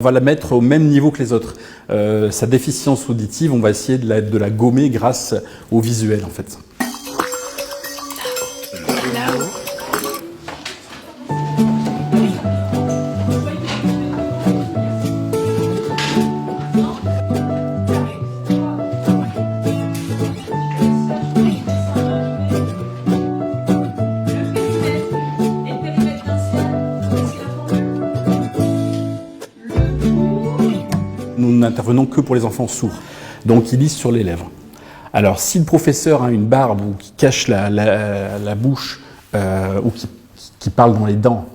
On va la mettre au même niveau que les autres. Sa déficience auditive, on va essayer de la gommer grâce au visuel en fait. Nous n'intervenons que pour les enfants sourds, donc ils lisent sur les lèvres. Alors si le professeur a une barbe ou qui cache la bouche ou qui parle dans les dents,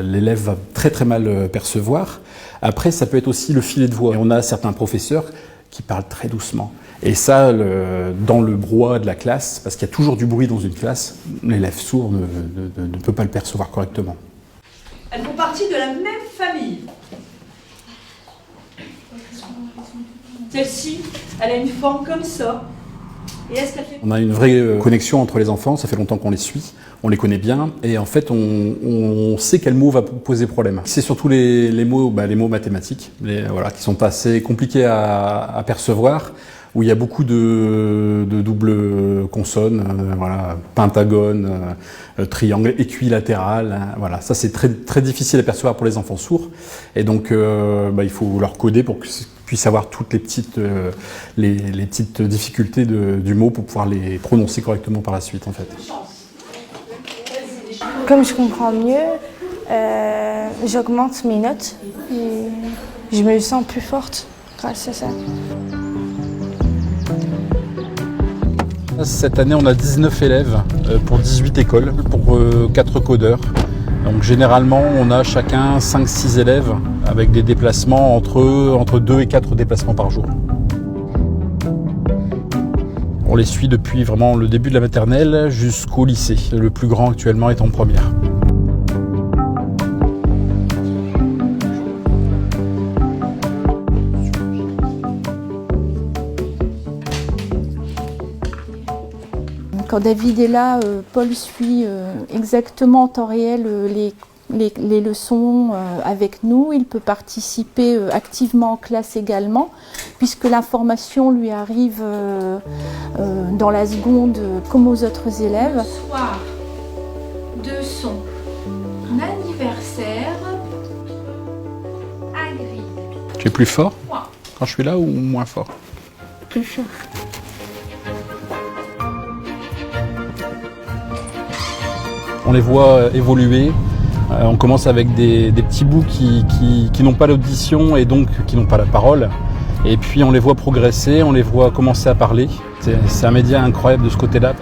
l'élève va très très mal percevoir. Après ça peut être aussi le filet de voix. Et on a certains professeurs qui parlent très doucement. Et ça, dans le brouhaha de la classe, parce qu'il y a toujours du bruit dans une classe, l'élève sourd ne peut pas le percevoir correctement. Elles font partie de la même famille. Celle-ci, elle a une forme comme ça. Et est-ce qu'elle fait... On a une vraie connexion entre les enfants, ça fait longtemps qu'on les suit, on les connaît bien, et en fait on sait quel mot va poser problème. C'est surtout les mots mathématiques, qui sont assez compliqués à percevoir, où il y a beaucoup de doubles consonnes, pentagone, triangle, équilatéral, voilà. Ça c'est très, très difficile à percevoir pour les enfants sourds, et donc il faut leur coder pour qu'ils puissent avoir toutes les petites difficultés du mot pour pouvoir les prononcer correctement par la suite en fait. Comme je comprends mieux, j'augmente mes notes et je me sens plus forte grâce à ça. Cette année, on a 19 élèves pour 18 écoles, pour 4 codeurs. Donc généralement, on a chacun 5-6 élèves avec des déplacements entre 2 et 4 déplacements par jour. On les suit depuis vraiment le début de la maternelle jusqu'au lycée. Le plus grand actuellement est en première. Quand David est là, Paul suit exactement en temps réel les leçons avec nous. Il peut participer activement en classe également, puisque l'information lui arrive dans la seconde comme aux autres élèves. Le soir de son anniversaire, Hagrid. Tu es plus fort quand je suis là ou moins fort? Plus fort. On les voit évoluer. On commence avec des petits bouts qui n'ont pas l'audition et donc qui n'ont pas la parole. Et puis on les voit progresser, on les voit commencer à parler. C'est un média incroyable de ce côté-là.